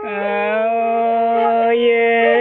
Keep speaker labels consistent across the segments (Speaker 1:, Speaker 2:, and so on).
Speaker 1: Oh yeah.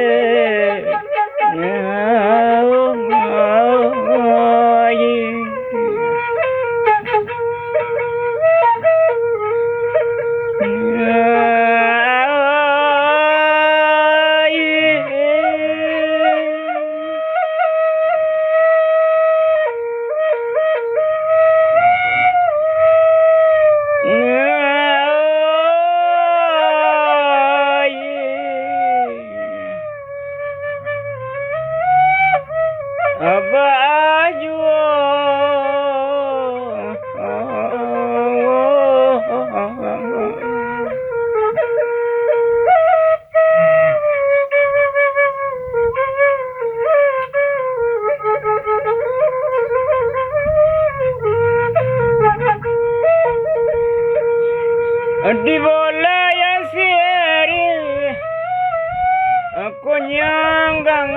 Speaker 1: Oh di bola ya siari aku nyanggang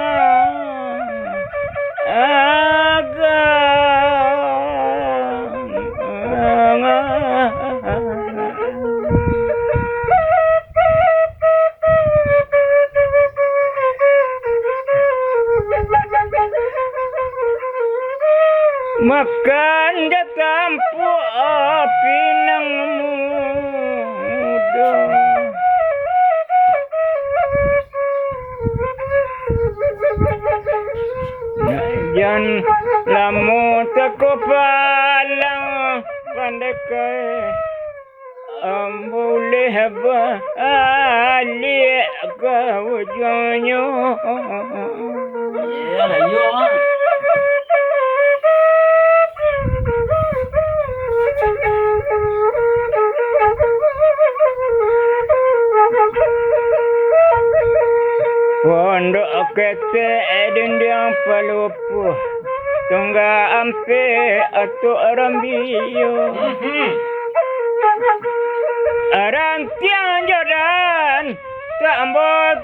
Speaker 1: makan jatampu api nang muda jan lamu teko palang pandekai boleh balik ke wujudnya
Speaker 2: Ya lah yo.
Speaker 1: pondok kete dinding pelupuh tungga ampe atau rambiyo rantiang jadan tak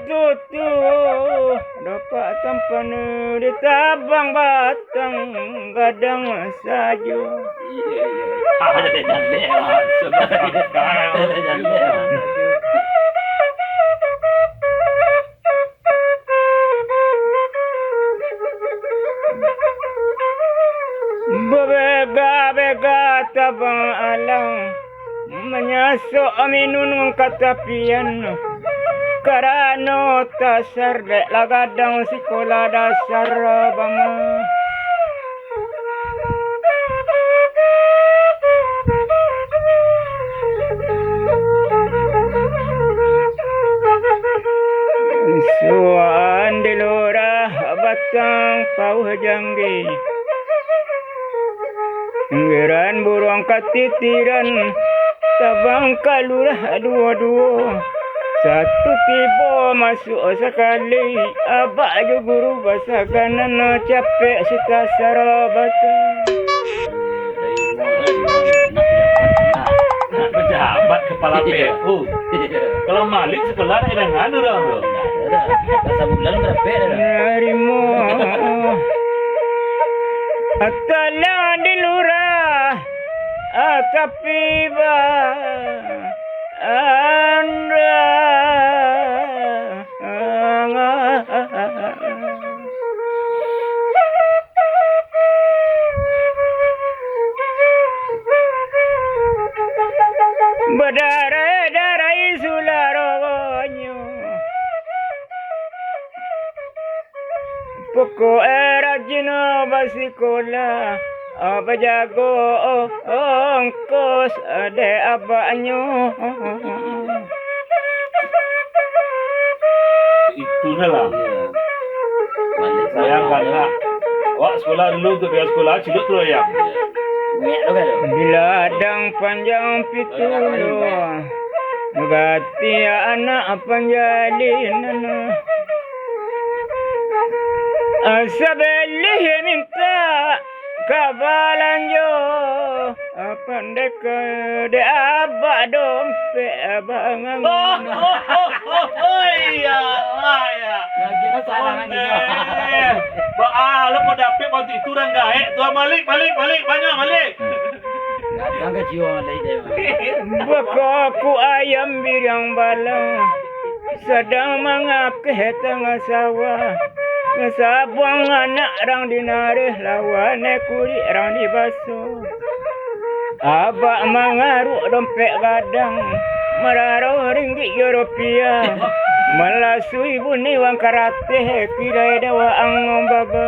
Speaker 1: tutu dapat tampan di tabang batang gadang saja.
Speaker 2: Ada jande. Ada jande.
Speaker 1: Bega-bega tabang alang menyasuk minun katapian karano tasar dek lagadang sekolah dasar bama suan di lurah batang pau janggi ngiran burung katitiran tabang kalurah dua-dua satu tiba masuk sekali abak je guru bahasa kanan capek setasar batang
Speaker 2: Nak pejabat kepala PU. Kalau Malik sekolah ada yang nganu dah bro. Bahasa bulan berapa dah?
Speaker 1: Narimu atalah di lurah tapi anda berdarah-darah sularonyo pokok rajin basikola apa jago ongkos ade abaknya
Speaker 2: Itulah lah. Saya kan wak sekolah dulu tu biar sekolah cilut tu ya.
Speaker 1: di ladang panjang pitulu gati anak panjalin asabelih minta kabalan yo pandek de abak dompet abangan
Speaker 2: Iya. Kita salah lagi. Lo mau dapet waktu itu orang gaek. Tuan Malik banyak Malik.
Speaker 1: bakaku ayam birang balang sedang mengakeh tengah sawah. Ngesabuang anak rang dinareh lawane kuri rang dibaso. Abak mengaruk dompet gadang merarau ringgit rupiah. Melasui bunyi wang karate kira dewa angom baba.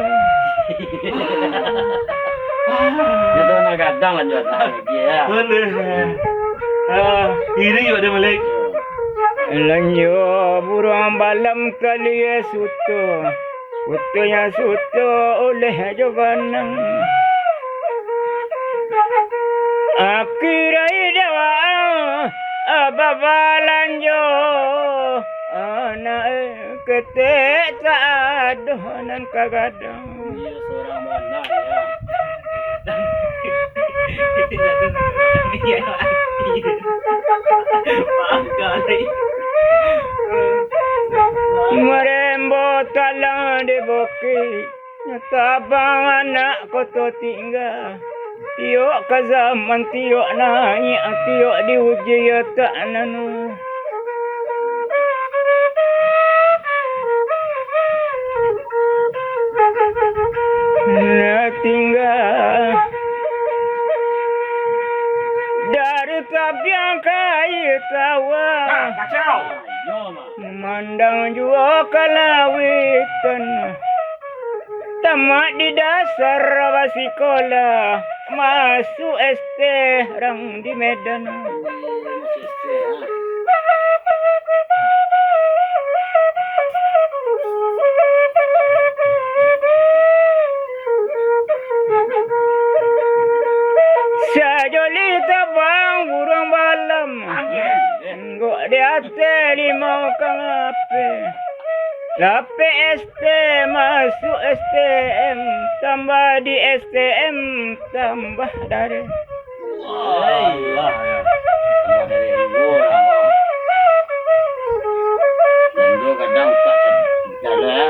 Speaker 3: Itu nak gadang lah jual lagi ya.
Speaker 2: Boleh. Iri juga dia Malik.
Speaker 1: Lanyo burung balam kali suto. Utunya suto oleh jawanang. Akirai dewa ababalanjo. Anak ketek tak adonan kagadang.
Speaker 3: Dia seorang mana ya.
Speaker 1: Merembo talang di bukit, tabang anak koto tinggal. Tiok ke zaman tiok naik, tiok diuji ya tak nanu. Tinggal dari tabiang kaya tawa.
Speaker 2: Kacau.
Speaker 3: Yo mah.
Speaker 1: Memandang jua kalawitan. Tamat di dasar sekolah. Masuk ST rang di Medan. Sajoli tabang burung balam. Gok di atas limau kang ape. Lape ST masuk STM. Tambah di STM tambah dari.
Speaker 3: Allah ya. Tambah dari orang. Dan dia kadang tak jalan ya.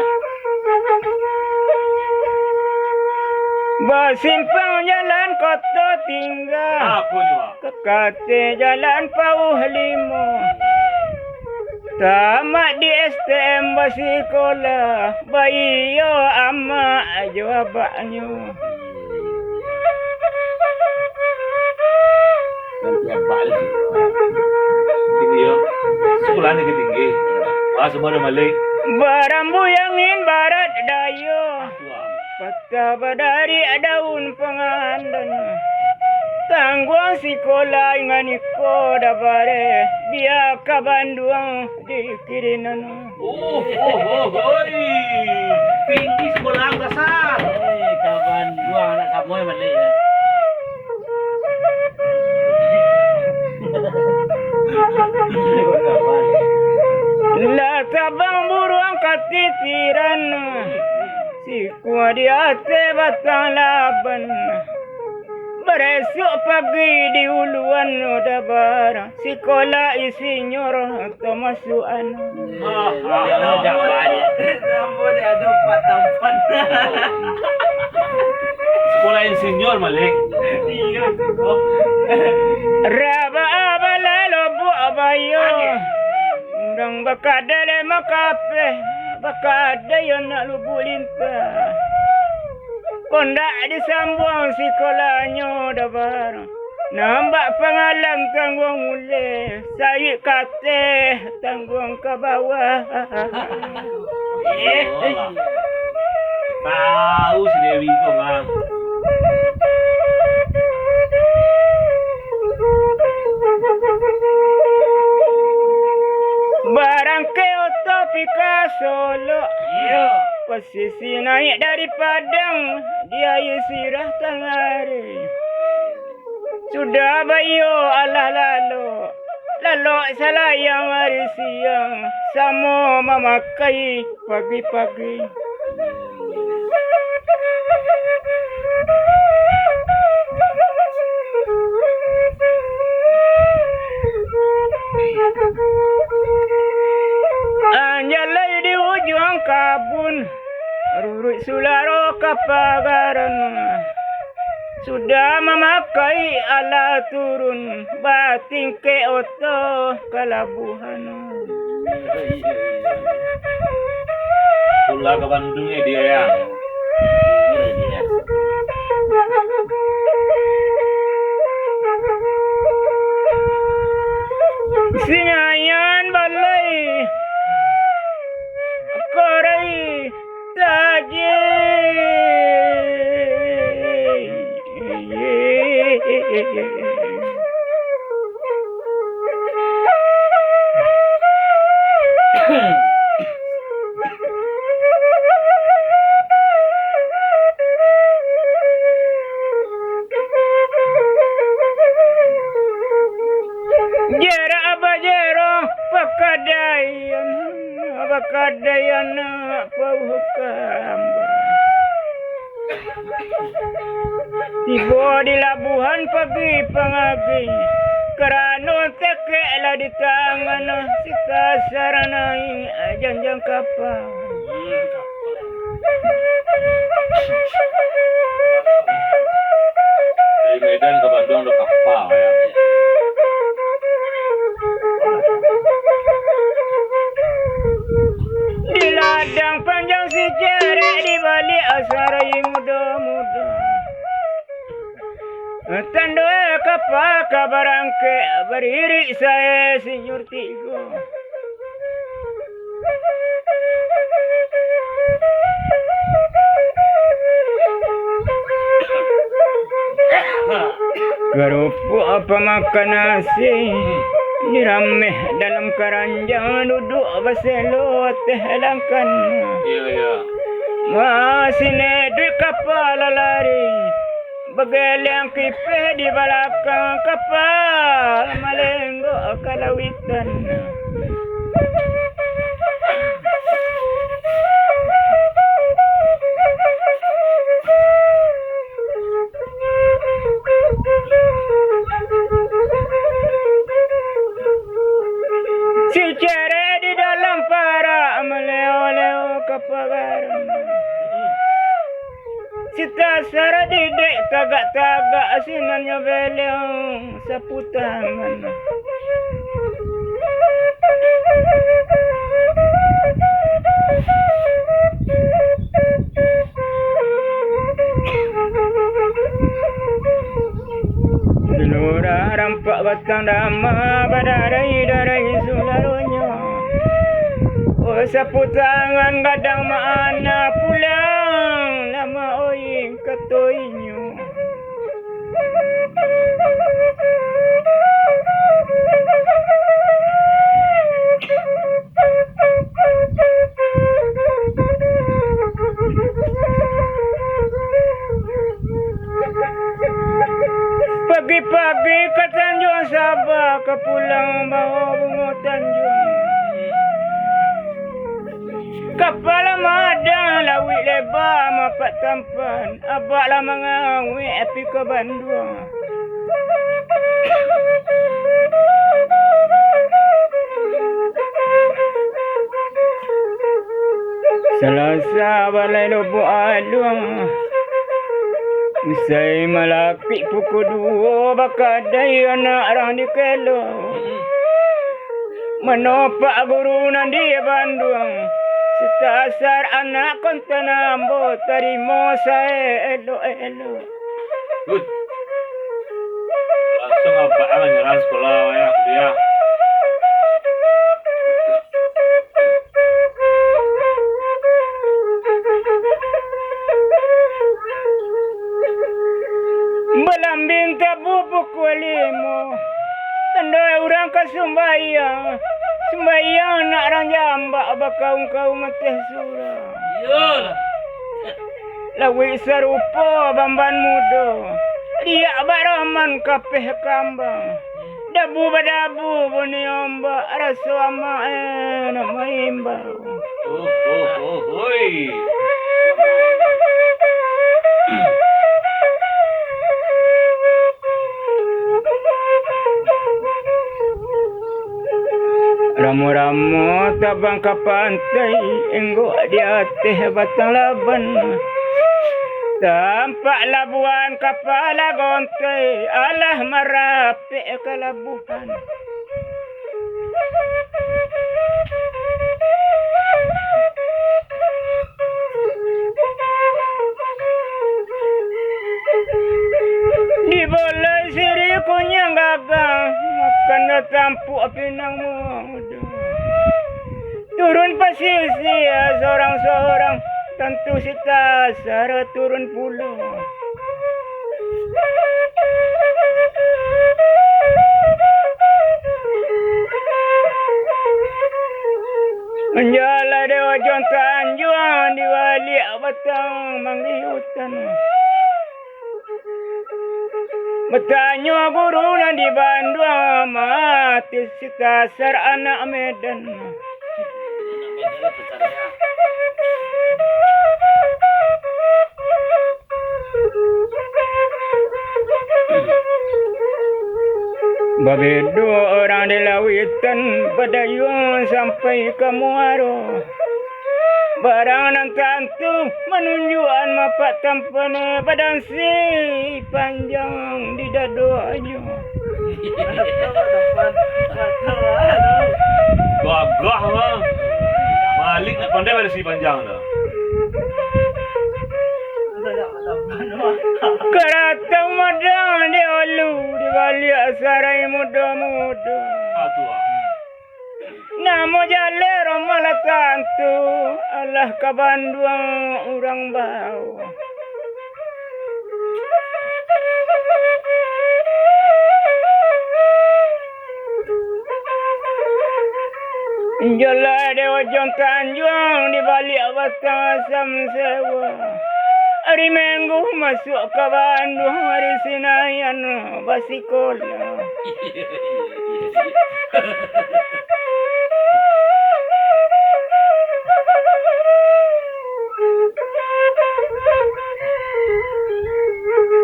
Speaker 1: Basimpang jalan kota tinggal.
Speaker 2: Aku juga.
Speaker 1: Kekate jalan pauh limo. Tamat di STM basikola. Bayi yo ama jawabannya.
Speaker 3: Dan tiap balik.
Speaker 2: Tinggi yo. Sekolah ni tinggi. Wah semua ada Malik.
Speaker 1: Barambuyangin barat dayo.
Speaker 2: Tua.
Speaker 1: Patah badari daun pengandan. Tangguang sekolah nganiko dabare. Biar ke Bandung dikirinan.
Speaker 2: Tinggi sekolah dasar.
Speaker 3: Kawan dua anak kamu yang balik ya.
Speaker 1: Lah tabang buruang katitiran. Si kuah di ate batang laban. Beresok pagi di uluan dabar. Sekolah insinyur atau masukan.
Speaker 2: Sekolah insinyur Malik.
Speaker 1: Raba abala lobo abayo. Urang bakadale makape. Bakada yon nak lubu lintah. Kondak disambung sekolahnya dabar. Nampak pengalam tanggung mule. Saya kata tanggung ke bawah.
Speaker 2: Tahu si Dewi tu bang.
Speaker 1: Barang ke Otopika Solo. Posisi naik dari Padang. Dia sirah tangari. Sudah bayo alah lalu. Lalu salayang hari siang. Sama memakai pagi-pagi. Anjalai di ujung kabun. Rurut sularo kapagaran. Sudah memakai ala turun. Bating ke oto kalabuhan.
Speaker 2: Pulang ke Bandung dia ya.
Speaker 3: Dia.
Speaker 1: Sinayan balay koray taji jera abajero pakadayan pauhukam tibo di labuhan pagi pangagi karano teke la di tangan si kasaranai janjang kapal
Speaker 2: Dari Medan ke Bandung ada kapal ya.
Speaker 1: di ladang panjang si jere di balik asarai muda-muda tando kapal kabarangke berdiri saya sinyur tigo Garupu apa makan nasi dirameh dalam keranjang duduk berselo teh langkan
Speaker 2: Iya.
Speaker 1: masih nedui kapal lari begeleng kipeh di belakang kapal malenggo kalawitan si cere di dalam para meleo-leo kepagaran si tasara didek tagak-tagak asinannya beleng sapu tangan Gelora rampak batang dama badarai-darai sularonyo oh sapu tangan gadang mana pulang lama oi katoinyo pagi-pagi ke Tanjung Sabah ke pulang bawa bunga Tanjung kapal madang lawi lebar mapak tampan abak lah mengawi api ke Bandung Selasa balai lubuk alung usai malaki pukul 2 bakadai anak orang di Kelo menopak gurunan di Bandung setasar anak kontanambo terima saya elo-elo
Speaker 2: Langsung abah nyerah sekolah ya dia.
Speaker 1: Belambing tabu pukul 5 tanda orang ke sembahyang nak orang jambak bakaung-kaung mateh surah
Speaker 3: Iyalah.
Speaker 1: lawi serupa bamban muda dia baraman kapeh kambang dabu badabu buni ombak rasa ama nama imbau
Speaker 2: Hoi.
Speaker 1: Ramu-ramu tabang ke pantai enggo dia teh batang laban tampak labuan kepala gontai alah merapi ke labuhan muda. Turun pesisir seorang-seorang, tentu si Tasar turun pula. Menjala dewa jon tanjuan di balik batang manggi hutan. Bertanya guru di Bandung mati si Tasar anak Medan. Begitu orang di lawitan berdayung sampai ke Muaro. Barang dan tantu menunjukkan mapak tampana badan si panjang di dadoanya.
Speaker 2: Gagah mah. Malik nak pandai pada si panjang dah.
Speaker 1: Kerata madang di ulu di balik sarai muda-muda.
Speaker 2: Tu ah.
Speaker 1: Namo jale romala tantu Allah ka Bandung urang bau. Jala dewa jon tanjuang di balik batang asam sewa. Hari Minggu masuk ke Bandung, hari Senayan basikola.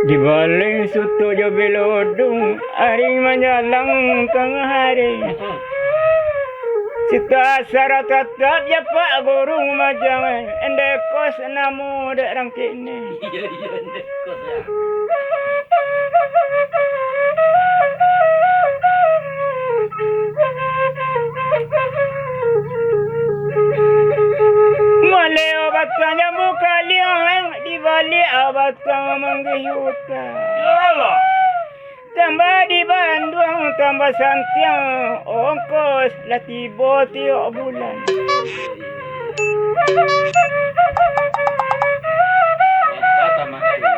Speaker 1: Di balik suto jo belodung, hari menjalang tengah hari. Sita sara tetap ya Pak Guru majang endek kos namu dek rang kini.
Speaker 3: Iya ndek kos ya.
Speaker 1: Male obatnya buka liang di balik obatnya menggiyuta.
Speaker 2: Yalah.
Speaker 1: Tambah di Bandung tambah santiang ongkos lah tiba tiap bulan.
Speaker 3: Kata makanya.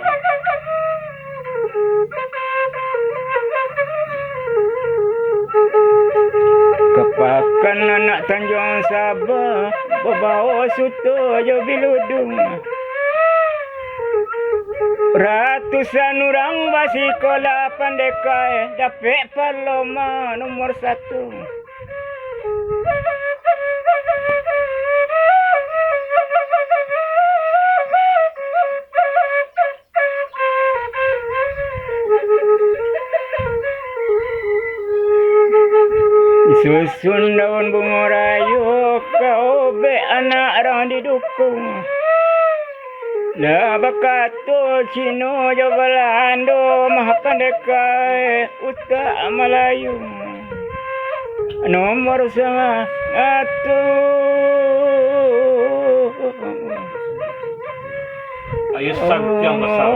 Speaker 1: Kepakan anak Tanjung Sabah bawa suto jo biludung. Ratusan orang basikola pandekai dapat paloma nomor 1. Susun daun bunga rayu kau be anak orang didukung. Lah bakato Cino jo Belando mah pandekai uta Melayu. Nomor 1.
Speaker 2: Ayo santiang besar.